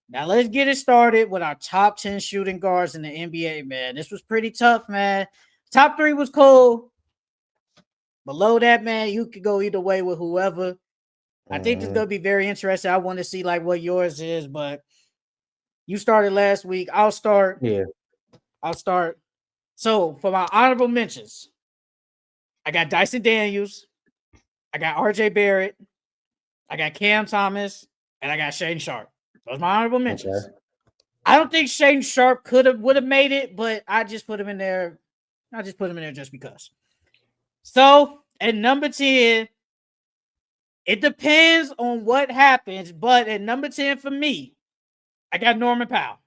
Now let's get it started with our top 10 shooting guards in the NBA, man. This was pretty tough, man. Top three was cool. Below that, man, you could go either way with whoever. I think this is Mm-hmm. gonna be very interesting. I want to see like what yours is, but you started last week. I'll start. Yeah. I'll start. So for my honorable mentions, I got Dyson Daniels, I got RJ Barrett, I got Cam Thomas, and I got Shane Sharp. Those are my honorable mentions. Okay. I don't think Shane Sharp would have made it, but I just put him in there. I just put him in there just because. So at number 10, it depends on what happens, but at number 10 for me, I got Norman Powell.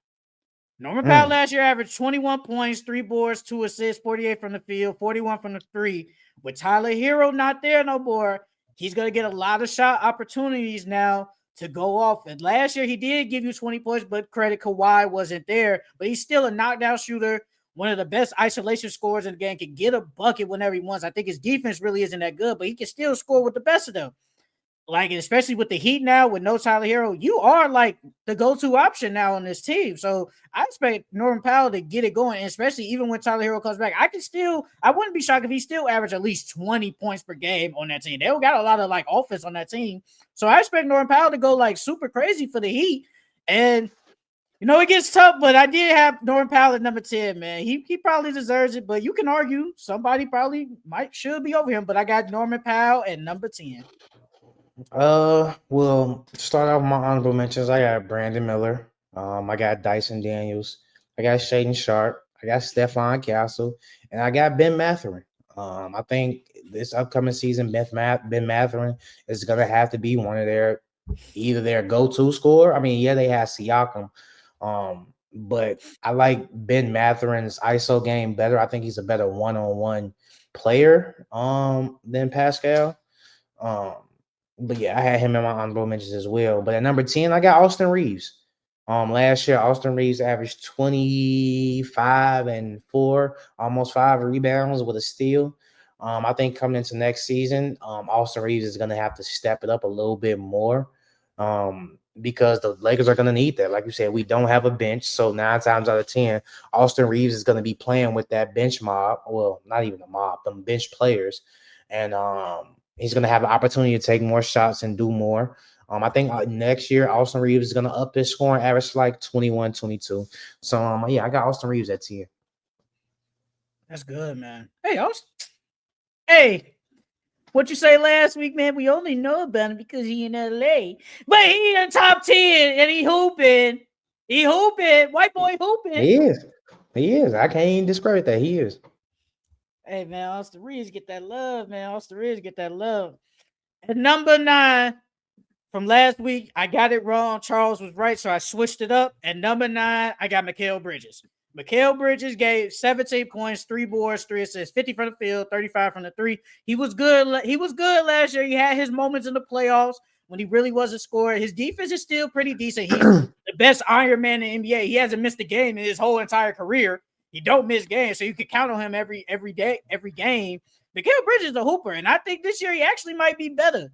Norman Powell Mm. last year averaged 21 points, 3 boards, 2 assists, 48 from the field, 41 from the three. With Tyler Hero not there no more, he's going to get a lot of shot opportunities now to go off. And last year he did give you 20 points, but credit Kawhi wasn't there. But he's still a knockdown shooter, one of the best isolation scorers in the game, can get a bucket whenever he wants. I think his defense really isn't that good, but he can still score with the best of them. Like, especially with the Heat now, with no Tyler Hero, you are like the go-to option now on this team. So I expect Norman Powell to get it going, and especially even when Tyler Hero comes back. I wouldn't be shocked if he still averaged at least 20 points per game on that team. They don't got a lot of like offense on that team. So I expect Norman Powell to go like super crazy for the Heat. And it gets tough, but I did have Norman Powell at number 10, man. He probably deserves it, but you can argue somebody probably should be over him. But I got Norman Powell at number 10. Well, to start off with my honorable mentions, I got Brandon Miller. I got Dyson Daniels. I got Shaden Sharp. I got Stephon Castle, and I got Ben Matherin. I think this upcoming season, Ben Matherin is gonna have to be one of their go-to scorer. I mean, yeah, they have Siakam, but I like Ben Matherin's ISO game better. I think he's a better one-on-one player than Pascal. Um, but yeah, I had him in my honorable mentions as well. But at number 10, I got Austin Reeves. Last year, Austin Reeves averaged 25 and 4, almost 5 rebounds with a steal. I think coming into next season, Austin Reeves is going to have to step it up a little bit more because the Lakers are going to need that. Like you said, we don't have a bench. So 9 times out of 10, Austin Reeves is going to be playing with that bench mob. Well, not even a mob, them bench players. And he's going to have an opportunity to take more shots and do more. I think next year, Austin Reeves is going to up his scoring average to like 21, 22. So, yeah, I got Austin Reeves at 10. That's good, man. Hey, what you say last week, man? We only know about him because he in LA. But he in top 10 and he hooping. He hooping. White boy hooping. He is. He is. I can't even discredit that. He is. Hey, man, Austin Reeves get that love, man. Austin Reeves get that love. At number 9 from last week, I got it wrong. Charles was right, so I switched it up. At number 9, I got Mikal Bridges. Mikal Bridges gave 17 points, 3 boards, 3 assists, 50 from the field, 35 from the three. He was good. He was good last year. He had his moments in the playoffs when he really wasn't scoring. His defense is still pretty decent. He's the best Iron Man in the NBA. He hasn't missed a game in his whole entire career. He don't miss games, so you can count on him every day, every game. Mikal Bridges is a hooper, and I think this year he actually might be better.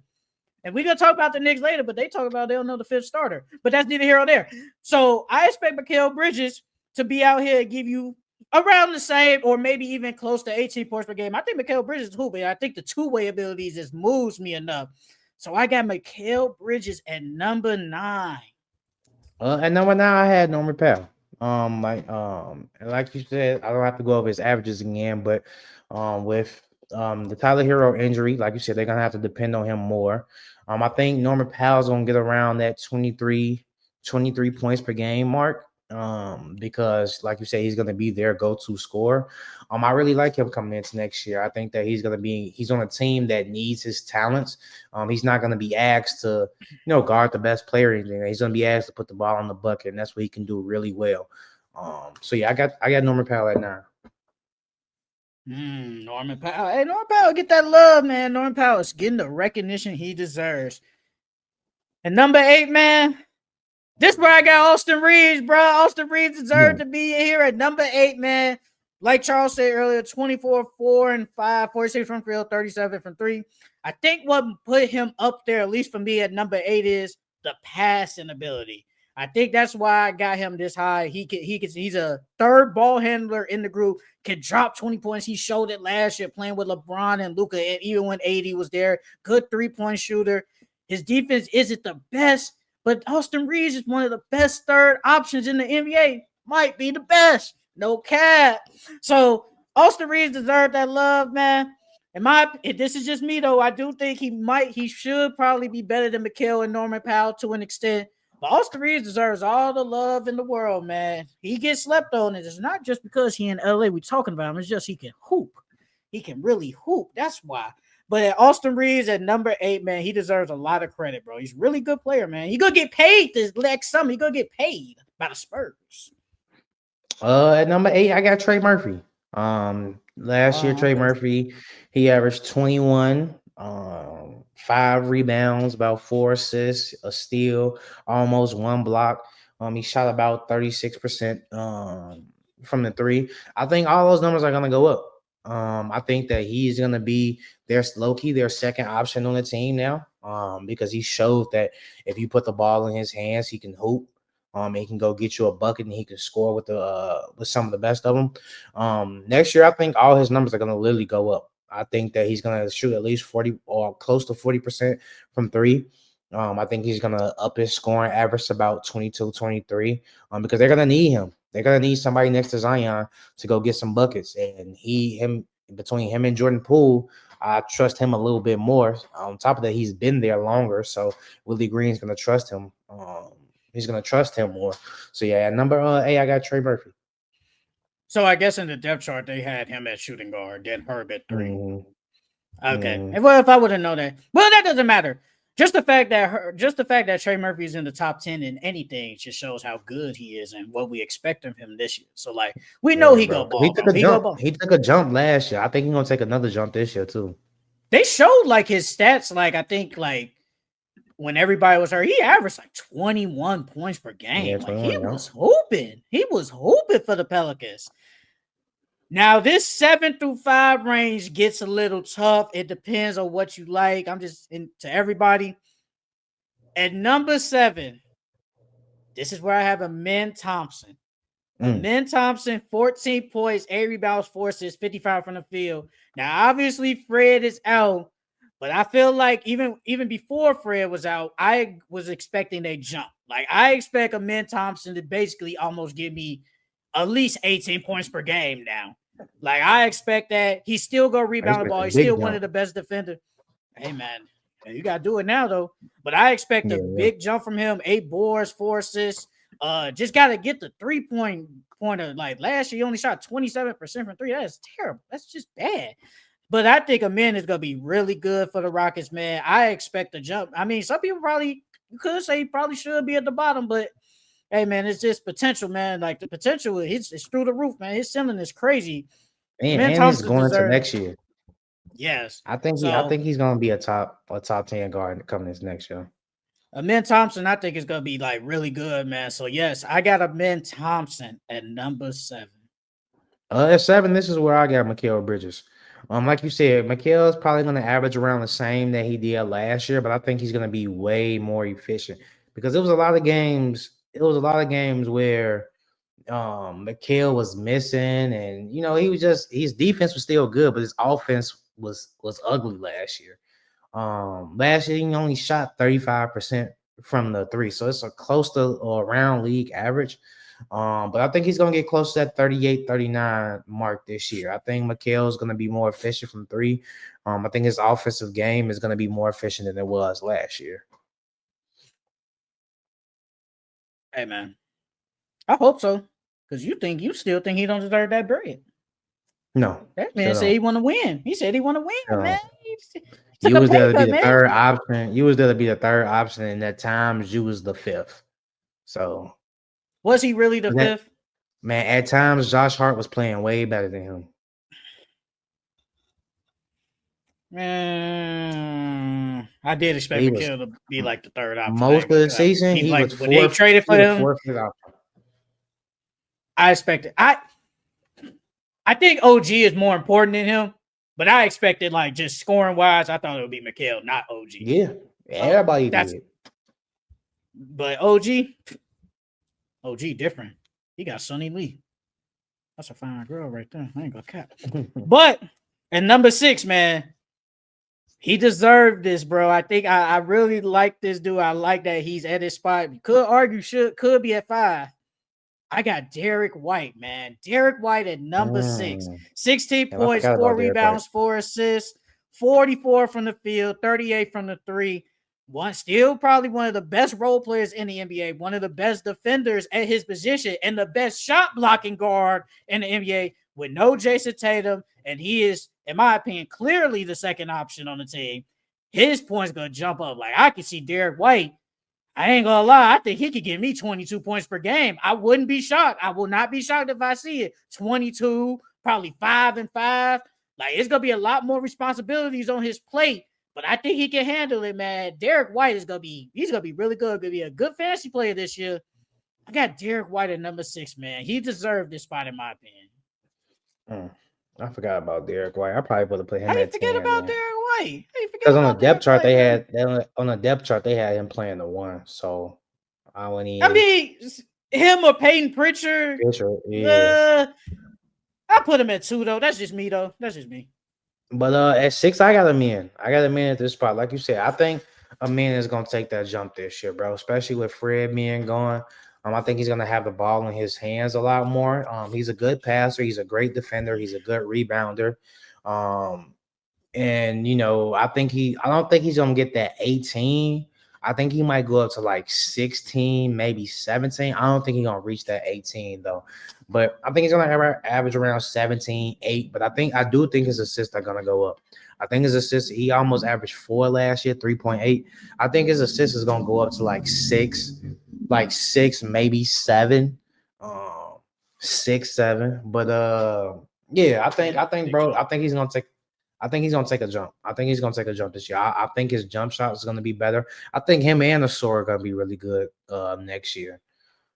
And we're gonna talk about the Knicks later, but they talk about they don't know the fifth starter. But that's neither here or there. So I expect Mikal Bridges to be out here and give you around the same or maybe even close to 18 points per game. I think Mikal Bridges is hooping. I think the two-way abilities just moves me enough. So I got Mikal Bridges at number 9. At number 9, I had Norman Powell. And like you said, I don't have to go over his averages again, but with the Tyler Hero injury, like you said, they're gonna have to depend on him more. I think Norman Powell's gonna get around that 23 points per game mark. Because like you say, he's gonna be their go-to scorer. I really like him coming into next year. I think that he's on a team that needs his talents. He's not gonna be asked to guard the best player or anything. He's gonna be asked to put the ball in the bucket, and that's what he can do really well. So yeah, I got Norman Powell at 9. Norman Powell. Hey, Norman Powell, get that love, man. Norman Powell is getting the recognition he deserves. And number 8, man. This where I got Austin Reeves, bro. Austin Reeves deserved to be here at number 8, man. Like Charles said earlier, 24, 4 and 5, 46 from field, 37 from 3. I think what put him up there, at least for me at number 8, is the passing ability. I think that's why I got him this high. He's a third ball handler in the group, can drop 20 points. He showed it last year playing with LeBron and Luka, and even when AD was there, good 3-point shooter. His defense isn't the best, but Austin Reeves is one of the best third options in the NBA. Might be the best. No cap. So Austin Reeves deserved that love, man. This is just me though. I do think he should probably be better than Mikal and Norman Powell to an extent. But Austin Reeves deserves all the love in the world, man. He gets slept on, and it's not just because he in LA. We talking about him. It's just he can hoop. He can really hoop. That's why. But at Austin Reeves at number 8, man, he deserves a lot of credit, bro. He's a really good player, man. He gonna get paid this next summer. He gonna get paid by the Spurs. At number 8, I got Trey Murphy. Last year, Trey Murphy, he averaged 21, 5 rebounds, about 4 assists, a steal, almost 1 block. He shot about 36% from the 3. I think all those numbers are gonna go up. I think that he's gonna be their second option on the team now. Because he showed that if you put the ball in his hands, he can hoop. He can go get you a bucket and he can score with some of the best of them. Next year, I think all his numbers are gonna literally go up. I think that he's gonna shoot at least 40 or close to 40% from 3. I think he's gonna up his scoring average to about 22, 23. Because they're gonna need him. They're gonna need somebody next to Zion to go get some buckets. And between him and Jordan Poole, I trust him a little bit more. On top of that, he's been there longer, so Willie Green's gonna trust him. He's gonna trust him more. So yeah, number 8, I got Trey Murphy. So I guess in the depth chart they had him at shooting guard, then Herb at 3. Mm-hmm. Okay. Mm-hmm. Well, if I would have known that, well, that doesn't matter. Just the fact that Trey Murphy is in the top 10 in anything just shows how good he is and what we expect of him this year. So like we know he go ball. He took a jump. He took a jump last year. I think he's gonna take another jump this year too. They showed like his stats. Like I think like when everybody was hurt, he averaged like 21 points per game. Yeah, like he was hooping. He was hooping for the Pelicans. Now, this 7 through 5 range gets a little tough. It depends on what you like. I'm just to everybody. At number 7, this is where I have Amen Thompson. Amen Thompson, 14 points, 8 rebounds, 4 assists, 55 from the field. Now, obviously, Fred is out, but I feel like even before Fred was out, I was expecting a jump. Like, I expect Amen Thompson to basically almost give me at least 18 points per game now. Like, I expect that. He's still going to rebound the ball. He's still one of the best defenders. Hey, man, you got to do it now, though. But I expect a big jump from him. 8 boards, 4 assists. Just got to get the 3-pointer. Like, last year, he only shot 27% from 3. That is terrible. That's just bad. But I think Amen is going to be really good for the Rockets, man. I expect a jump. I mean, some people probably could say he probably should be at the bottom, but hey, man, it's just potential, man. Like the potential is through the roof, man. His ceiling is crazy. And he's going into next year. Yes, I think he's going to be a top 10 guard coming this next year. Amen Thompson, I think is going to be like really good, man. So yes, I got Amen Thompson at number 7. At 7, this is where I got Mikal Bridges. Like you said, Mikal is probably going to average around the same that he did last year, but I think he's going to be way more efficient because it was a lot of games. It was a lot of games where Mikal was missing, and his defense was still good, but his offense was ugly last year. Last year he only shot 35% from the 3, so it's a close to around league average. But I think he's going to get close to that 38, 39 mark this year. I think Mikal is going to be more efficient from 3. I think his offensive game is going to be more efficient than it was last year. Hey, man. I hope so. Because you still think he don't deserve that bread. No. That man said he want to win. He said he want to win, man. You was there to be the third option. You was there to be the third option, and at times you was the 5th. So was he really the 5th? Man, at times Josh Hart was playing way better than him. Man, I did expect Mikal to be like the third option. Most of the season, he was 4th. When they traded for him, I expected. I think OG is more important than him, but I expected like just scoring wise, I thought it would be Mikal, not OG. Yeah, everybody did. But OG, OG different. He got Sonny Lee. That's a fine girl right there. I ain't gonna cap. But at number 6, man, he deserved this, bro. I think I really like this dude. I like that he's at his spot. You could argue could be at 5. I got Derek White, man. Derek White at number 6. 16 And I points, forgot 4 about Derek White. rebounds, 4 assists, 44 from the field, 38 from the 3. Still probably one of the best role players in the NBA, one of the best defenders at his position, and the best shot blocking guard in the NBA with no Jason Tatum. And he is, in my opinion, clearly the second option on the team. His points gonna jump up. Like, I can see Derek White. I ain't gonna lie. I think he could give me 22 points per game. I wouldn't be shocked. I will not be shocked if I see it. 22, probably 5 and 5. Like, it's gonna be a lot more responsibilities on his plate, but I think he can handle it, man. Derek White he's gonna be really good. Gonna be a good fantasy player this year. I got Derek White at number 6, man. He deserved this spot in my opinion. I forgot about Derek White. I probably would have put him How you at forget 10, about man. Derek White? How you forget Because on the about depth Derek chart White, they had him playing the 1. So I wouldn't I even. mean, him or Peyton Pritchard. Yeah. I put him at 2 though. That's just me though. That's just me. But at 6, I got him in. I got him in at this spot. Like you said, I think Amin is gonna take that jump this year, bro. Especially with Fred being gone. I think he's gonna have the ball in his hands a lot more. He's a good passer. He's a great defender. He's a good rebounder. And I don't think he's gonna get that 18. I think he might go up to like 16, maybe 17. I don't think he's gonna reach that 18 though. But I think he's gonna average around 17, 8. But I do think his assists are gonna go up. I think his assists, he almost averaged 4 last year, 3.8. I think his assists is gonna go up to like 6, maybe 7. 6, 7. But yeah, I think, bro, I think he's gonna take a jump. I think he's gonna take a jump this year. I think his jump shot is gonna be better. I think him and Asor are gonna be really good next year.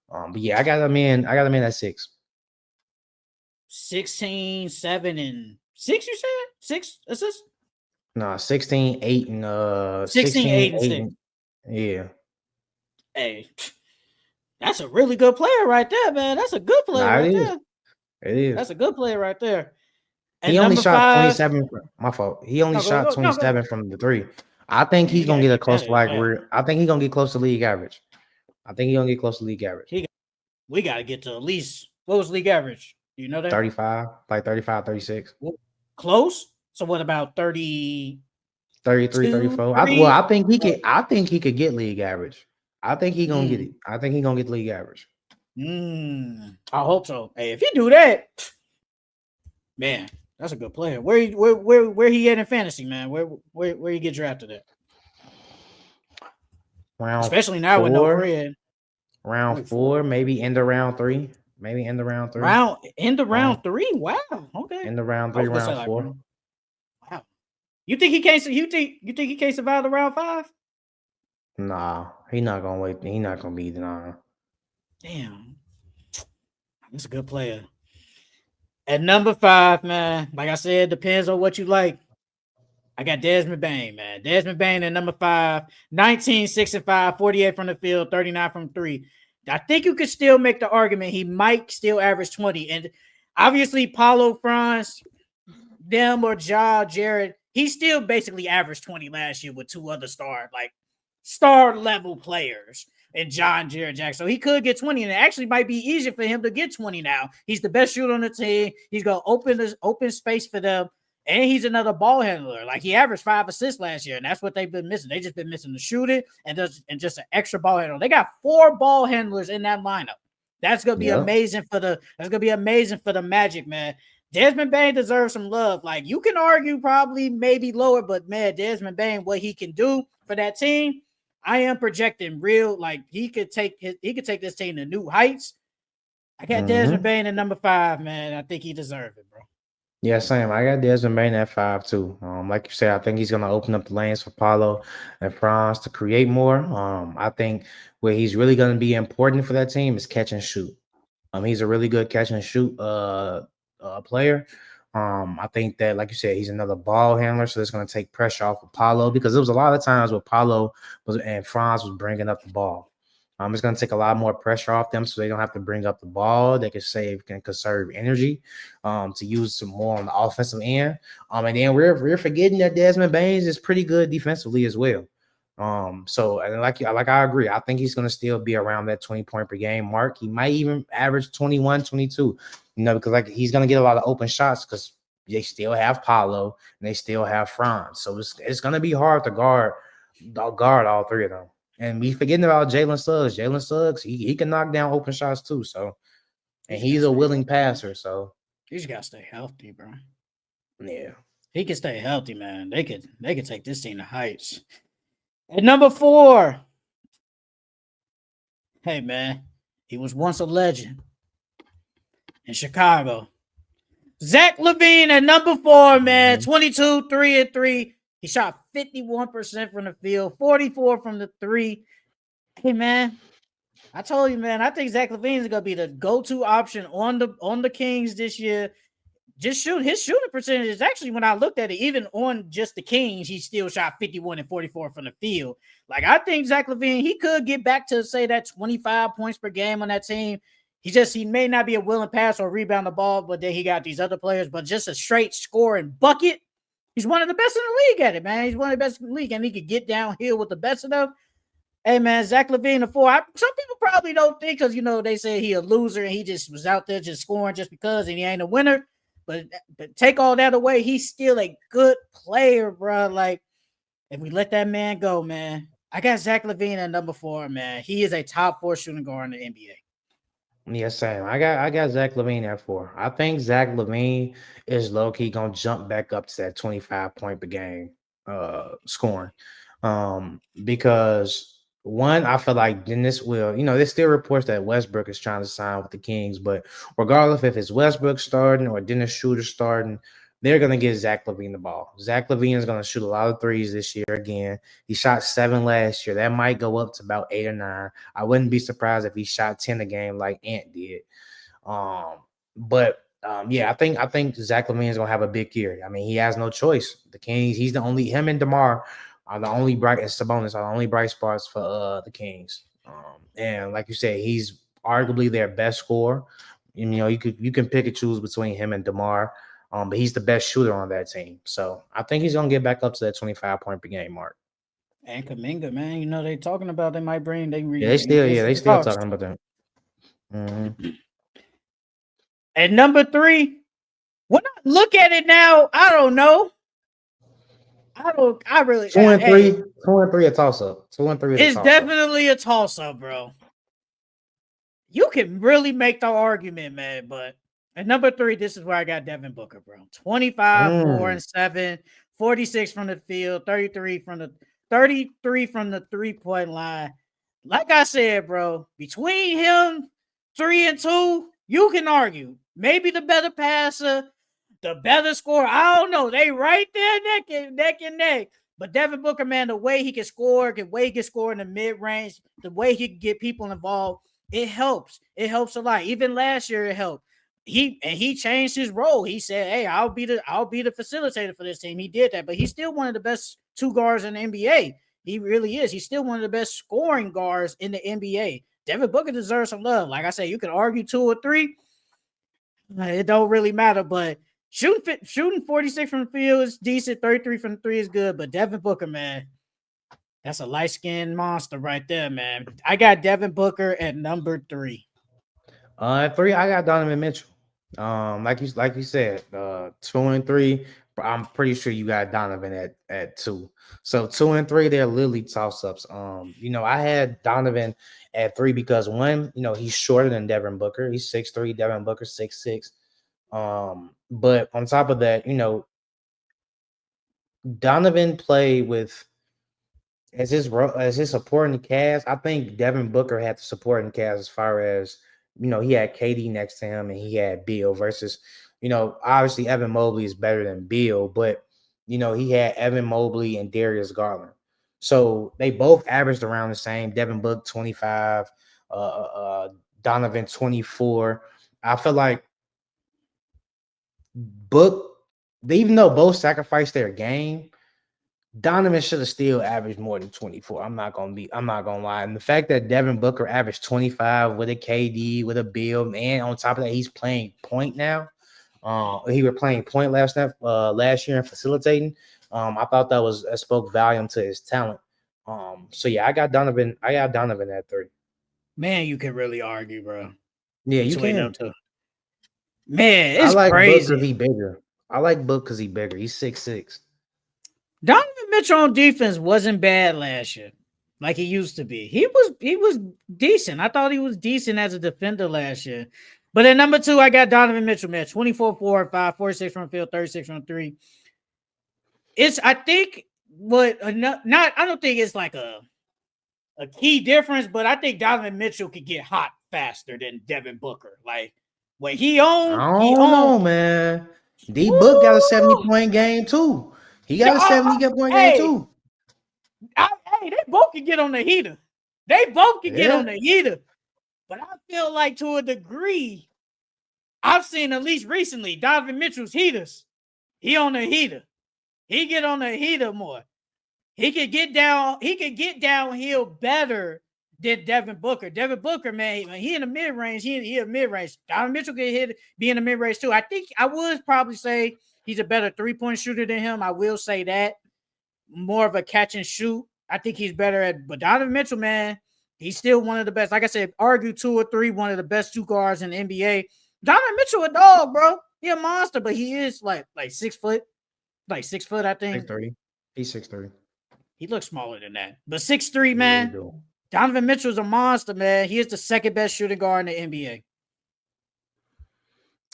But yeah, I got him in at 6. 16, 7, and 6, you said? 6 assists? No, 16, 8, and 16, 8, and 6. Yeah. Hey, that's a really good player right there, man. That's a good player right there. It is. That's a good player right there. And he only shot 5, 27. My fault. He only shot 27 from the 3. I think he's gonna get close to I think he's gonna get close to league average. We gotta get to at least, what was league average? Do you know that? 35, like 35, 36. Close. So what about 30? 33, 34. I think he could get league average. I think he's gonna get it. I think he's gonna get league average. I hope so. Hey, if you do that, man, that's a good player. Where he at in fantasy, man? Where you get drafted at? Especially now 4, with no Fred. Round 4, maybe end of round 3. Maybe end of round 3. End of round 3. Wow. Okay. End of round 3, round 4. Wow. You think he can't? You think he can't survive the round 5? Nah, he's not gonna wait. He's not gonna be denied. Damn, that's a good player. At number 5, man, like I said, depends on what you like. I got Desmond Bane, man. Desmond Bane at number 5, 19, 6 and 5, 48 from the field, 39 from 3. I think you could still make the argument he might still average 20. And obviously, Paulo Franz, them or Jared, he still basically averaged 20 last year with 2 other star level players and John Jared Jackson. So he could get 20, and it actually might be easier for him to get 20 now. He's the best shooter on the team. He's going to open space for them. And he's another ball handler. Like, he averaged 5 assists last year, and that's what they've been missing. They just been missing the shooting and just an extra ball handler. They got 4 ball handlers in that lineup. That's gonna be amazing for the Magic, man. Desmond Bane deserves some love. Like, you can argue probably maybe lower, but man, Desmond Bane, what he can do for that team, I am projecting real. Like, he could take this team to new heights. I got Desmond Bane at number 5, man. I think he deserves it, bro. Yeah, same. I got Desmond Bane at 5 too. Like you said, I think he's gonna open up the lanes for Paulo and Franz to create more. I think where he's really gonna be important for that team is catch and shoot. He's a really good catch and shoot player. I think that, like you said, he's another ball handler, so it's gonna take pressure off of Paulo, because there was a lot of times where Paulo and Franz was bringing up the ball. It's going to take a lot more pressure off them, so they don't have to bring up the ball. They can conserve energy, to use some more on the offensive end. And then we're forgetting that Desmond Baines is pretty good defensively as well. So and like I agree, I think he's going to still be around that 20-point per game mark. He might even average 21, 22. Because like he's going to get a lot of open shots because they still have Paulo and they still have Franz. So it's going to be hard to guard all three of them. And we forgetting about Jalen Suggs. Jalen Suggs, he can knock down open shots too. So, and he's a willing passer. So he just gotta stay healthy, bro. yeah, he can stay healthy, man. They could take this team to heights. At number 4, hey man, he was once a legend in Chicago. Zach LaVine at number 4, man. 22, 3-3. He shot 51% from the field, 44 from the 3. Hey man, I told you, man. I think Zach LaVine is gonna be the go-to option on the Kings this year. His shooting percentage is actually, when I looked at it, even on just the Kings, he still shot 51 and 44 from the field. Like, I think Zach LaVine, he could get back to, say, that 25 points per game on that team. He may not be a willing pass or rebound the ball, but then he got these other players, but just a straight scoring bucket. He's one of the best in the league at it, man. He's one of the best in the league, and he could get downhill with the best of them. Hey, man, Zach LaVine, the 4. Some people probably don't think, because, they say he a loser and he just was out there just scoring just because, and he ain't a winner. But take all that away, he's still a good player, bro. Like, if we let that man go, man, I got Zach LaVine at number 4, man. He is a top 4 shooting guard in the NBA. Yeah, same. I got Zach LaVine at 4. I think Zach LaVine is low key gonna jump back up to that 25-point per game scoring. Because one, I feel like Dennis will, there's still reports that Westbrook is trying to sign with the Kings, but regardless if it's Westbrook starting or Dennis Schroeder starting, they're gonna give Zach LaVine the ball. Zach LaVine is gonna shoot a lot of threes this year again. He shot 7 last year. That might go up to about 8 or 9. I wouldn't be surprised if he shot 10 a game like Ant did. Yeah, I think Zach LaVine is gonna have a big year. I mean, he has no choice. The Kings, him and DeMar are the only bright, and Sabonis are the only bright spots for the Kings. And like you said, he's arguably their best scorer. You can pick and choose between him and DeMar. But he's the best shooter on that team. So I think he's gonna get back up to that 25-point per game mark. And Kuminga, man, they talking about they might bring They still talking about that. Mm-hmm. At number 3, when I look at it now, I don't know. I really 2 and 3, 2 and 3 a toss up. 2 and 3 is it's definitely a toss up, bro. You can really make the argument, man, but at number 3, this is where I got Devin Booker, bro. 25, 4 and 7, 46 from the field, 33 from the 3-point line. Like I said, bro, between him, 3 and 2, you can argue. Maybe the better passer, the better scorer. I don't know. They right there neck and neck. But Devin Booker, man, the way he can score, the way he can score in the mid-range, the way he can get people involved, it helps. It helps a lot. Even last year, it helped. He changed his role. He said, "Hey, I'll be the facilitator for this team." He did that, but he's still one of the best 2 guards in the NBA. He really is. He's still one of the best scoring guards in the NBA. Devin Booker deserves some love. Like I said, you can argue 2 or 3. It don't really matter, but shooting 46 from the field is decent. 33 from the 3 is good, but Devin Booker, man, that's a light-skinned monster right there, man. I got Devin Booker at number 3. At 3, I got Donovan Mitchell. Like you said, 2 and 3. I'm pretty sure you got Donovan at 2. So 2 and 3, they're literally toss-ups. I had Donovan at 3 because one, he's shorter than Devin Booker. He's 6'3", Devin Booker 6'6". But on top of that, Donovan played with as his supporting cast. I think Devin Booker had the supporting cast as far as he had KD next to him and he had Beal versus obviously Evan Mobley is better than Beal, but he had Evan Mobley and Darius Garland. So they both averaged around the same. Devin Booker 25, Donovan 24. I feel like even though both sacrificed their game, Donovan should have still averaged more than 24. I'm not gonna lie. And the fact that Devin Booker averaged 25 with a KD, with a Bill, and on top of that, he's playing point now. He was playing point last year and facilitating. I thought that spoke volume to his talent. So yeah, I got Donovan at 30. Man, you can really argue, bro. Yeah, you Between them can. two. Man, I it's like Book because crazy. he bigger. I like Book because he bigger. He's 6'6". Donovan Mitchell on defense wasn't bad last year, like he used to be. He was decent. I thought he was decent as a defender last year. But at number 2, I got Donovan Mitchell, man. 24, 4, 5, 46 from the field, 36 from 3. It's I think what not I don't think it's like a key difference, but I think Donovan Mitchell could get hot faster than Devin Booker. Like when he I on, he don't on. know, man. D Book got a Woo! 70-point game too. He got Yeah, a 70-point game hey, too. hey, they both can get on the heater. They both can get Yeah. on the heater. But I feel like to a degree, I've seen at least recently Donovan Mitchell's heaters. He on the heater. He get on the heater more. He could get down. He could get downhill better than Devin Booker. Devin Booker, man, when he in the mid range. He in mid range. Donovan Mitchell can be in the mid range too. I think I would probably say he's a better 3-point shooter than him. I will say that. More of a catch and shoot. I think he's better at. But Donovan Mitchell, man, he's still one of the best. Like I said, argue 2 or 3, one of the best 2 guards in the NBA. Donovan Mitchell, a dog, bro. He a monster, but he is like 6 foot, like 6 foot. I think 6'3". He's 6'3". he looks smaller than that, but 6'3", Yeah, he man. do. Donovan Mitchell's a monster, man. He is the second best shooting guard in the NBA.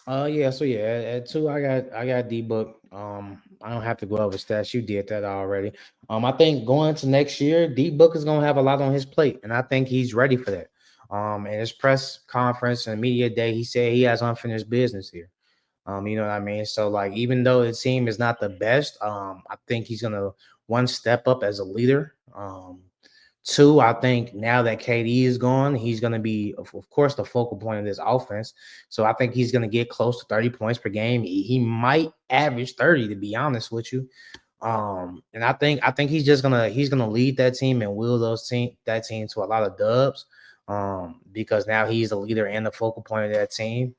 Yeah, so yeah, at 2, I got D Book. I don't have to go over stats. You did that already. I think going to next year, D Book is gonna have a lot on his plate, and I think he's ready for that. In his press conference and media day, he said he has unfinished business here. You know what I mean? So like, even though the team is not the best, I think he's gonna one step up as a leader. 2, I think now that KD is gone, he's going to be, of course, the focal point of this offense. So I think he's going to get close to 30 points per game. He might average 30, to be honest with you. And I think he's gonna lead that team and will that team to a lot of dubs. Because now he's the leader and the focal point of that team.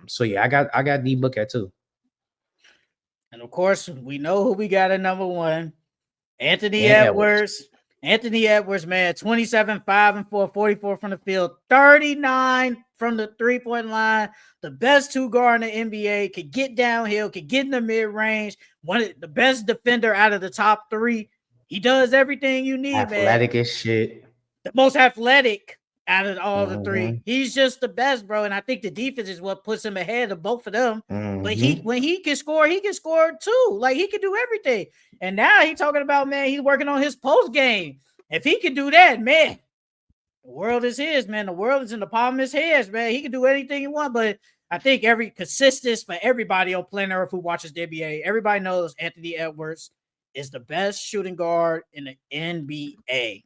So yeah, I got D Book at 2. And of course, we know who we got at number 1. Anthony And Edwards. Edwards. Anthony Edwards, man, 27, 5 and 4, 44 from the field, 39 from the 3-point line. The best 2 guard in the NBA, could get downhill, could get in the mid range. One of the best defender out of the top 3. He does everything you need, Athletic man. as shit. The most athletic out of all the 3. Mm-hmm. He's just the best, bro. And I think the defense is what puts him ahead of both of them. Mm-hmm. But when he can score too. Like he can do everything. And now he's talking about, man, he's working on his post game. If he can do that, man, the world is his, man. The world is in the palm of his hands, man. He can do anything he wants. But I think every consistency for everybody on planet Earth who watches the NBA, everybody knows Anthony Edwards is the best shooting guard in the NBA.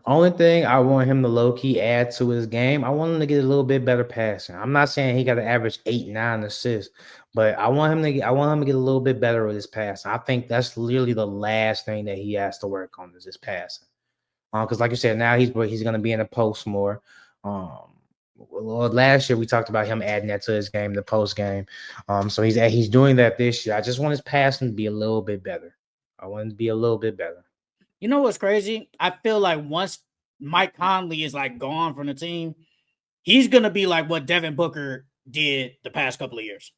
Only thing I want him to low-key add to his game, I want him to get a little bit better passing. I'm not saying he got to average 8, 9 assists, but I want him to get a little bit better with his passing. I think that's literally the last thing that he has to work on is his passing. Because like you said, now he's going to be in the post more. Last year we talked about him adding that to his game, the post game. So he's doing that this year. I just want his passing to be a little bit better. I want him to be a little bit better. You know what's crazy? I feel like once Mike Conley is like gone from the team, he's gonna be like what Devin Booker did the past couple of years.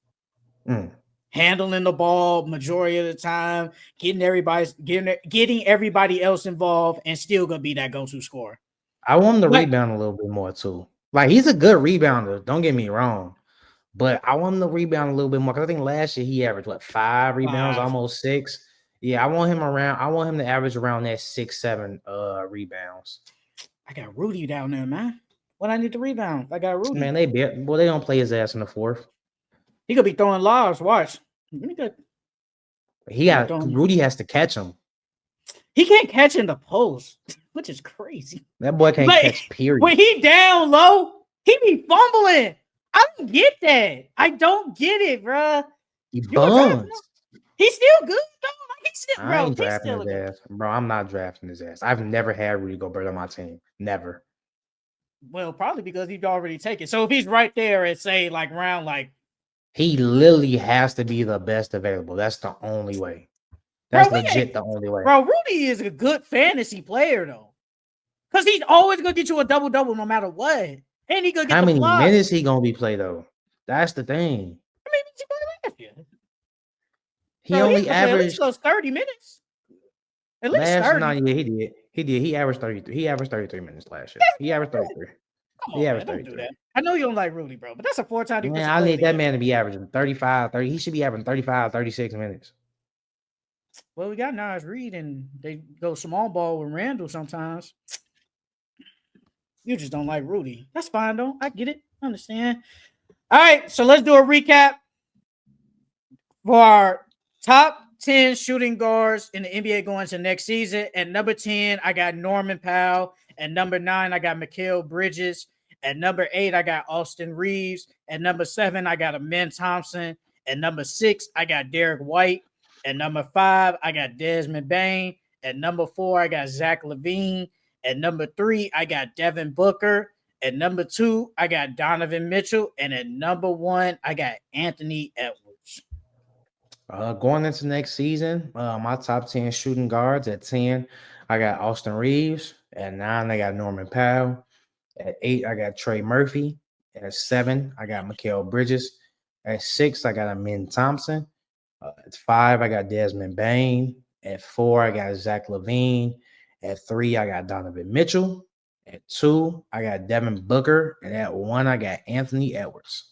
Handling the ball majority of the time, getting everybody else involved, and still gonna be that go-to scorer. I want him to rebound a little bit more too. Like he's a good rebounder. Don't get me wrong, but I want him to rebound a little bit more because I think last year he averaged 5 rebounds, almost 6. Yeah, I want him to average around that 6, 7 rebounds. I got Rudy down there, man. What I need to rebound? I got Rudy. Man, they don't play his ass in the 4th. He could be throwing lobs. Watch. Rudy has to catch him. He can't catch in the post, which is crazy. That boy can't catch, period. When he down low, he be fumbling. I don't get that. I don't get it, bro. He buns. He's still good, though. Like, I ain't He's drafting still a his good. ass, bro. I'm not drafting his ass. I've never had Rudy Gobert on my team. Never. Well, probably because he'd already taken. So if he's right there at say like round like, He literally has to be the best available. That's the only way. bro, That's legit the only way. bro, Rudy is a good fantasy player though, because he's always gonna get you a double double no matter what, and he gonna get How the many blocks. minutes he gonna be play though? That's the thing. I mean, he played last year. He Bro, only he's gonna play at least averaged those 30 minutes. At least last 30. no, yeah, he did. He did. He averaged 33. He averaged 33 minutes last year. He averaged 33. Come He on, averaged man. Don't do 33. that. I know you don't like Rudy, bro, but that's a four-time Man, defensive I player of need the that year. man to be averaging 35, 30. He should be averaging 35, 36 minutes. Well, we got Nas Reed, and they go small ball with Randall sometimes. You just don't like Rudy. That's fine, though. I get it. I understand. All right, so let's do a recap for our top 10 shooting guards in the NBA going into next season. At number 10, I got Norman Powell. At number 9, I got Mikal Bridges. At number 8, I got Austin Reeves. At number 7, I got Amen Thompson. At number 6, I got Derek White. At number 5, I got Desmond Bain. At number 4, I got Zach LaVine. At number 3, I got Devin Booker. At number 2, I got Donovan Mitchell. And at number 1, I got Anthony Edwards. Going into next season, my top 10 shooting guards at 10, I got Austin Reeves. At 9, I got Norman Powell. At 8, I got Trey Murphy. At 7, I got Mikal Bridges. At 6, I got Amen Thompson. At 5, I got Desmond Bain. At 4, I got Zach LaVine. At 3, I got Donovan Mitchell. At 2, I got Devin Booker. And at 1, I got Anthony Edwards.